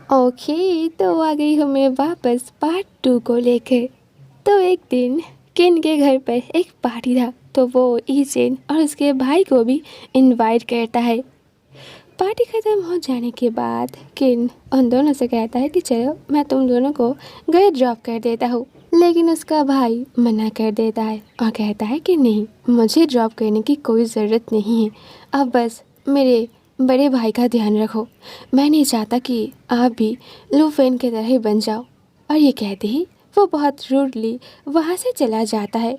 Okay, तो आ गई हूँ मैं वापस पार्ट 2 को लेकर। तो एक दिन किन के घर पर एक पार्टी था, तो वो ईचेन और उसके भाई को भी इनवाइट करता है। पार्टी ख़त्म हो जाने के बाद किन उन दोनों से कहता है कि चलो मैं तुम दोनों को घर ड्रॉप कर देता हूँ, लेकिन उसका भाई मना कर देता है और कहता है कि नहीं, मुझे ड्रॉप करने की कोई ज़रूरत नहीं है। अब बस मेरे बड़े भाई का ध्यान रखो, मैं नहीं चाहता कि आप भी लूफेन की तरह बन जाओ। और ये कहते ही वो बहुत रूडली वहाँ से चला जाता है।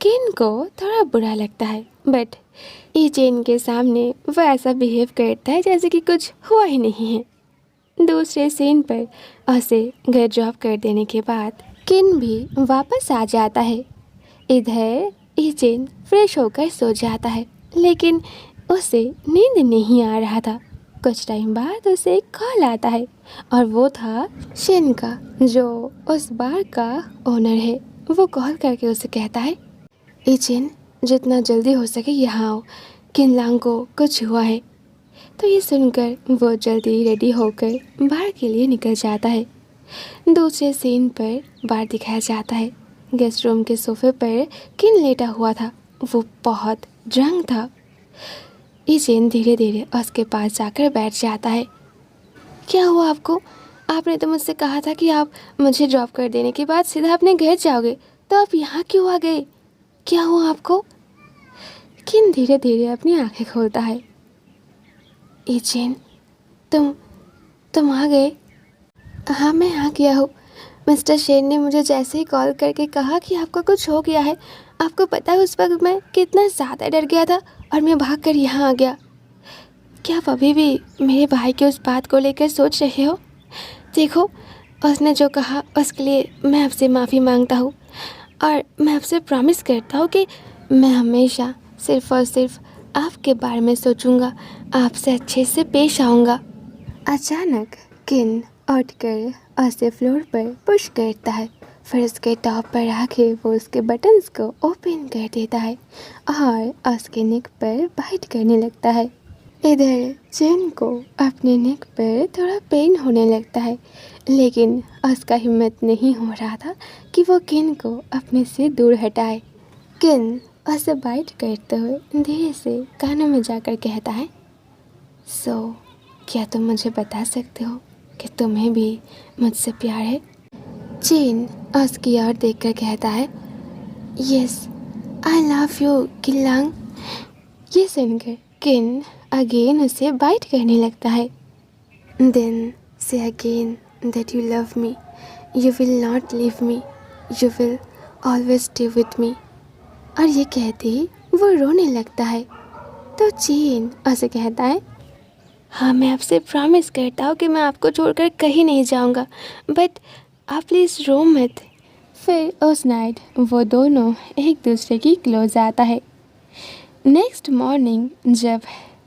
किन को थोड़ा बुरा लगता है, बट ईचेन के सामने वो ऐसा बिहेव करता है जैसे कि कुछ हुआ ही नहीं है। दूसरे सीन पर उसे घर ड्रॉप कर देने के बाद किन भी वापस आ जाता है। इधर ईचेन फ्रेश होकर सो जाता है, लेकिन उसे नींद नहीं आ रहा था। कुछ टाइम बाद उसे एक कॉल आता है और वो था शिन का, जो उस बार का ओनर है। वो कॉल करके उसे कहता है, ईचेन जितना जल्दी हो सके यहाँ आओ, किनलांग को कुछ हुआ है। तो ये सुनकर वो जल्दी रेडी होकर बार के लिए निकल जाता है। दूसरे सीन पर बार दिखाया जाता है। गेस्ट रूम के सोफे पर किन लेटा हुआ था। वो बहुत ड्रंक था। ईचेन धीरे धीरे उसके पास जाकर बैठ जाता है। क्या हुआ आपको? आपने तो मुझसे कहा था कि आप मुझे ड्रॉप कर देने के बाद सीधा अपने घर जाओगे, तो आप यहाँ क्यों आ गए? क्या हुआ आपको? किन धीरे धीरे अपनी आंखें खोलता है। ईचेन, तुम आ गए? हाँ, मैं आ गया हूँ। मिस्टर शेन ने मुझे जैसे ही कॉल करके कहा कि आपको कुछ हो गया है, आपको पता है उस वक्त मैं कितना ज़्यादा डर गया था और मैं भागकर यहाँ आ गया। क्या आप अभी भी मेरे भाई के उस बात को लेकर सोच रहे हो? देखो, उसने जो कहा उसके लिए मैं आपसे माफ़ी मांगता हूँ और मैं आपसे प्रॉमिस करता हूँ कि मैं हमेशा सिर्फ़ और सिर्फ आपके बारे में सोचूंगा, आपसे अच्छे से पेश आऊँगा। अचानक किन उठकर उसे फ्लोर पर पुश करता है, फिर उसके टॉप पर आके वो उसके बटन्स को ओपन कर देता है और उसके नेक पर बाइट करने लगता है। इधर चेन को अपने नेक पर थोड़ा पेन होने लगता है, लेकिन उसका हिम्मत नहीं हो रहा था कि वो किन को अपने से दूर हटाए। किन उसे बाइट करते हुए धीरे से कानों में जाकर कहता है, क्या तुम मुझे बता सकते हो कि तुम्हें भी मुझसे प्यार है? चेन उसकी ओर देखकर कहता है, यस, आई लव यू किनलांग। ये सुनकर किन अगेन उसे बाइट करने लगता है। देन से again that you love me, you will not leave me, you will always stay with me. और ये कहते ही वो रोने लगता है। तो चेन उसे कहता है, हाँ, मैं आपसे प्रॉमिस करता हूँ कि मैं आपको छोड़कर कहीं नहीं जाऊँगा, बट आप प्लीज़ रो मत। फिर उस नाइट वो दोनों एक दूसरे की क्लोज आता है। नेक्स्ट मॉर्निंग जब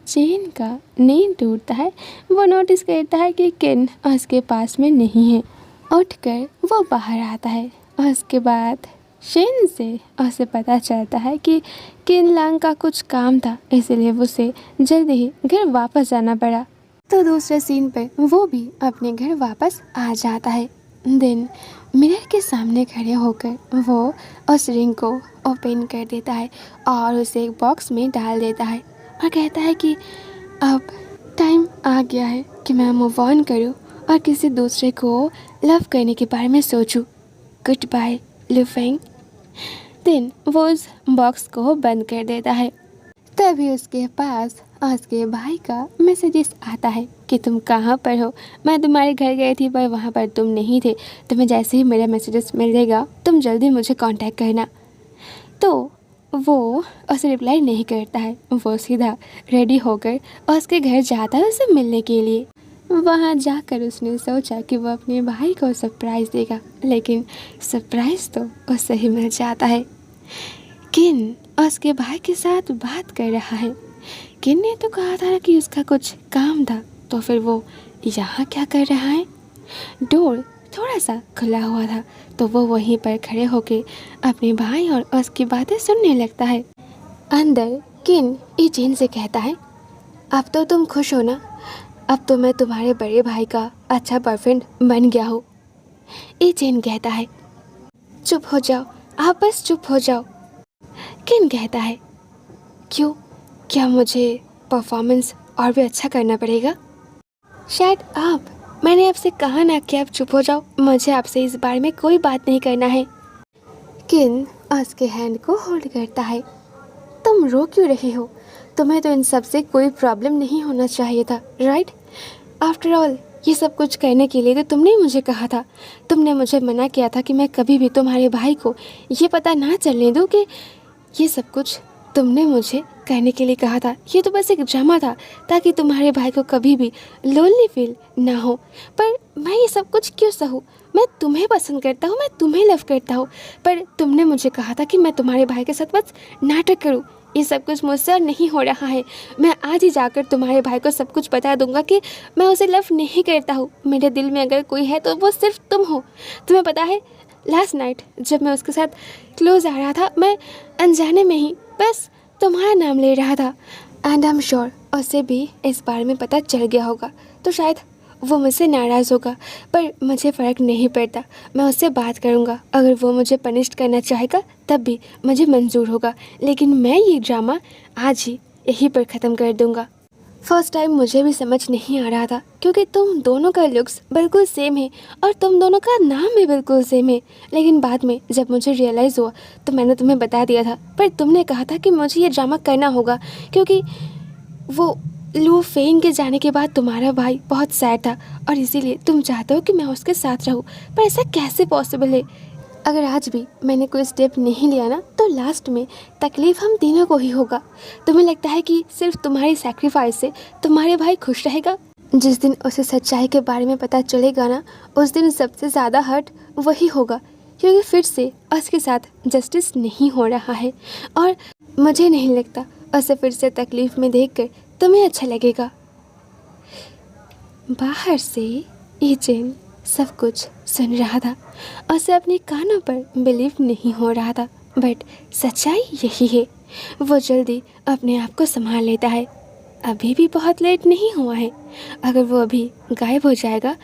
चेन का नींद टूटता है, वो नोटिस करता है कि किन उसके पास में नहीं है। उठकर वो बाहर आता है और उसके बाद शेन से उसे पता चलता है कि किनलांग का कुछ काम था, इसलिए उसे जल्दी ही घर वापस जाना पड़ा। तो दूसरे सीन पे वो भी अपने घर वापस आ जाता है। देन मिरर के सामने खड़े होकर वो उस रिंग को ओपन कर देता है और उसे एक बॉक्स में डाल देता है और कहता है कि अब टाइम आ गया है कि मैं मूव ऑन करूँ और किसी दूसरे को लव करने के बारे में सोचूं। Good bye लूफेंग। देन वो उस बॉक्स को बंद कर देता है। तभी उसके पास उसके भाई का मैसेजेस आता है कि तुम कहाँ पर हो? मैं तुम्हारे घर गई थी पर वहाँ पर तुम नहीं थे। तुम्हें जैसे ही मेरा मैसेजेस मिलेगा तुम जल्दी मुझे कांटेक्ट करना। तो वो उसे रिप्लाई नहीं करता है। वो सीधा रेडी होकर उसके घर जाता है उसे मिलने के लिए। वहाँ जाकर उसने सोचा कि वो अपने भाई को सरप्राइज़ देगा, लेकिन सरप्राइज़ तो उससे ही मिल जाता है। किन उसके भाई के साथ बात कर रहा है। किन ने तो कहा था कि उसका कुछ काम था, तो फिर वो यहाँ क्या कर रहा है? डोर थोड़ा सा खुला हुआ था, तो वो वहीं पर खड़े होकर अपने भाई और उसकी बातें सुनने लगता है। अंदर किन ईचेन से कहता है, अब तो तुम खुश हो ना? अब तो मैं तुम्हारे बड़े भाई का अच्छा बॉयफ्रेंड बन गया हूँ। ई चेन कहता है। चुप हो जाओ, आप बस चुप हो जाओ। किन कहता है। क्यों, क्या मुझे परफॉर्मेंस और भी अच्छा करना पड़ेगा? शायद आप, मैंने आपसे कहा ना कि आप चुप हो जाओ, मुझे आपसे इस बारे में कोई बात नहीं करना है। किन उसके हैंड को होल्ड करता है। तुम रो क्यों रही हो? तुम्हें तो इन सब से कोई प्रॉब्लम नहीं होना चाहिए था, राइट? आफ्टर ऑल ये सब कुछ करने के लिए तो तुमने ही मुझे कहा था। तुमने मुझे मना किया था कि मैं कभी भी तुम्हारे भाई को ये पता ना चलने दूँ कि ये सब कुछ तुमने मुझे करने के लिए कहा था। ये तो बस एक ड्रामा था ताकि तुम्हारे भाई को कभी भी लोनली फील ना हो। पर मैं ये सब कुछ क्यों सहूँ? मैं तुम्हें पसंद करता हूँ, मैं तुम्हें लव करता हूँ, पर तुमने मुझे कहा था कि मैं तुम्हारे भाई के साथ बस नाटक करूँ। ये सब कुछ मुझसे और नहीं हो रहा है। मैं आज ही जाकर तुम्हारे भाई को सब कुछ बता दूंगा कि मैं उसे लव नहीं करता हूँ। मेरे दिल में अगर कोई है तो वो सिर्फ तुम हो। तुम्हें पता है, लास्ट नाइट जब मैं उसके साथ क्लोज आ रहा था, मैं अनजाने में ही बस तुम्हारा नाम ले रहा था। एंड आई एम श्योर उसे भी इस बारे में पता चल गया होगा, तो शायद वो मुझसे नाराज़ होगा, पर मुझे फ़र्क नहीं पड़ता। मैं उससे बात करूँगा। अगर वो मुझे पनिश करना चाहेगा तब भी मुझे मंजूर होगा, लेकिन मैं ये ड्रामा आज ही यहीं पर ख़त्म कर दूँगा। फर्स्ट टाइम मुझे भी समझ नहीं आ रहा था, क्योंकि तुम दोनों का लुक्स बिल्कुल सेम है और तुम दोनों का नाम भी बिल्कुल सेम है। लेकिन बाद में जब मुझे रियलाइज़ हुआ तो मैंने तुम्हें बता दिया था, पर तुमने कहा था कि मुझे ये ड्रामा करना होगा, क्योंकि वो लू फेंग के जाने के बाद तुम्हारा भाई बहुत सैड था और इसीलिए तुम चाहते हो कि मैं उसके साथ रहूं। पर ऐसा कैसे पॉसिबल है? अगर आज भी मैंने कोई स्टेप नहीं लिया ना, तो लास्ट में तकलीफ़ हम तीनों को ही होगा। तुम्हें लगता है कि सिर्फ तुम्हारी सैक्रिफाइस से तुम्हारे भाई खुश रहेगा? जिस दिन उसे सच्चाई के बारे में पता चलेगा ना, उस दिन सबसे ज़्यादा हर्ट वही होगा, क्योंकि फिर से उसके साथ जस्टिस नहीं हो रहा है और मुझे नहीं लगता उसे फिर से तकलीफ़ में देखकर तुम्हें अच्छा लगेगा। बाहर से ईचेन सब कुछ सुन रहा था। उसे अपने कानों पर बिलीव नहीं हो रहा था, बट सच्चाई यही है। वो जल्दी अपने आप को संभाल लेता है। अभी भी बहुत लेट नहीं हुआ है। अगर वो अभी गायब हो जाएगा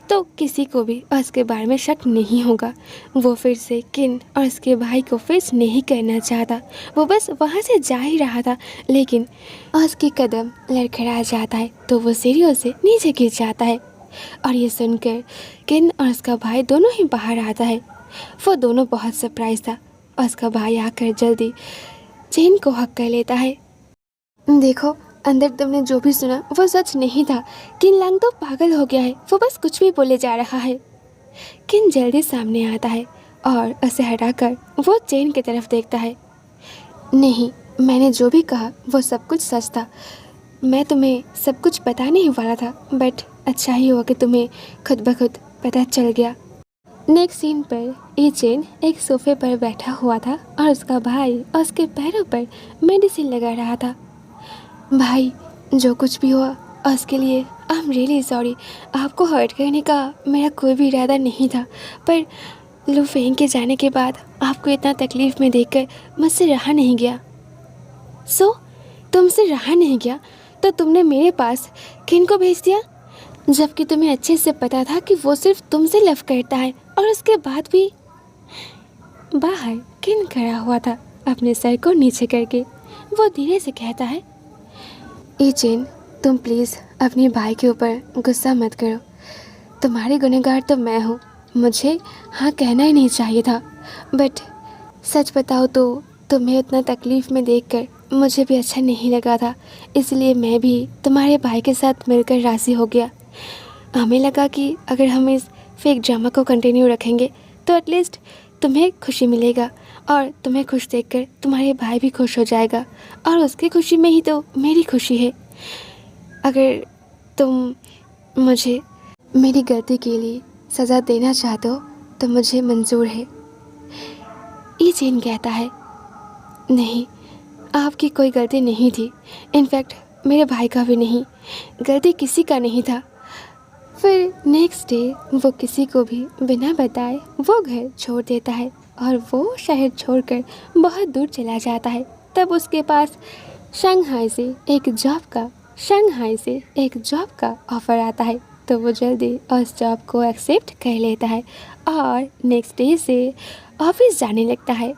तो किसी को भी उसके बारे में शक नहीं होगा। वो फिर से किन और उसके भाई को फेस नहीं करना चाहता। वो बस वहाँ से जा ही रहा था, लेकिन उसके कदम लड़खड़ा जाता है तो वो सीढ़ियों से नीचे गिर जाता है। और ये सुनकर किन और उसका भाई दोनों ही बाहर आता है। वो दोनों बहुत सरप्राइज था। उसका भाई आकर जल्दी चेन को हक कर लेता है। देखो, अंदर तुमने जो भी सुना वो सच नहीं था। किन लंग तो पागल हो गया है, वो बस कुछ भी बोले जा रहा है। किन जल्दी सामने आता है और उसे हटाकर वो चेन की तरफ देखता है। नहीं, मैंने जो भी कहा वो सब कुछ सच था। मैं तुम्हें सब कुछ बताने ही वाला था, बट अच्छा ही हुआ कि तुम्हें खुद ब खुद पता चल गया। नेक्स्ट सीन पर ये चेन एक सोफे पर बैठा हुआ था और उसका भाई उसके पैरों पर मेडिसिन लगा रहा था। भाई, जो कुछ भी हुआ उसके लिए आई एम रियली सॉरी। आपको हर्ट करने का मेरा कोई भी इरादा नहीं था, पर लू फेंग के जाने के बाद आपको इतना तकलीफ़ में देखकर मुझसे रहा नहीं गया। तुमसे रहा नहीं गया तो तुमने मेरे पास किन को भेज दिया, जबकि तुम्हें अच्छे से पता था कि वो सिर्फ तुमसे लव करता है। और उसके बाद भी बाहर किन खड़ा हुआ था अपने सर को नीचे करके। वो धीरे से कहता है, ईचेन, तुम प्लीज़ अपने भाई के ऊपर गुस्सा मत करो। तुम्हारी गुनहगार तो मैं हूँ, मुझे हाँ कहना ही नहीं चाहिए था, बट सच बताओ तो तुम्हें उतना तकलीफ़ में देखकर मुझे भी अच्छा नहीं लगा था, इसलिए मैं भी तुम्हारे भाई के साथ मिलकर राज़ी हो गया। हमें लगा कि अगर हम इस फेक ड्रामा को कंटिन्यू रखेंगे तो एटलीस्ट तुम्हें खुशी मिलेगा और तुम्हें खुश देखकर तुम्हारे भाई भी खुश हो जाएगा, और उसकी खुशी में ही तो मेरी खुशी है। अगर तुम मुझे मेरी गलती के लिए सज़ा देना चाहते हो तो मुझे मंजूर है। ये चेन कहता है, नहीं, आपकी कोई गलती नहीं थी। इनफैक्ट मेरे भाई का भी नहीं, गलती किसी का नहीं था। फिर नेक्स्ट डे वो किसी को भी बिना बताए वो घर छोड़ देता है और वो शहर छोड़कर बहुत दूर चला जाता है। तब उसके पास शंघाई से एक जॉब का शंघाई से एक जॉब का ऑफ़र आता है, तो वो जल्दी उस जॉब को एक्सेप्ट कर लेता है और नेक्स्ट डे से ऑफिस जाने लगता है।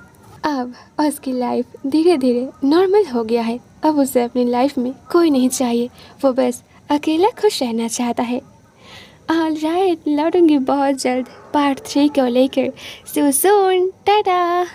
अब उसकी लाइफ धीरे धीरे नॉर्मल हो गया है। अब उसे अपनी लाइफ में कोई नहीं चाहिए, वो बस अकेला खुश रहना चाहता है। ऑलराइट, लौटूंगी बहुत जल्द पार्ट 3 को लेकर। सो सून, टाटा।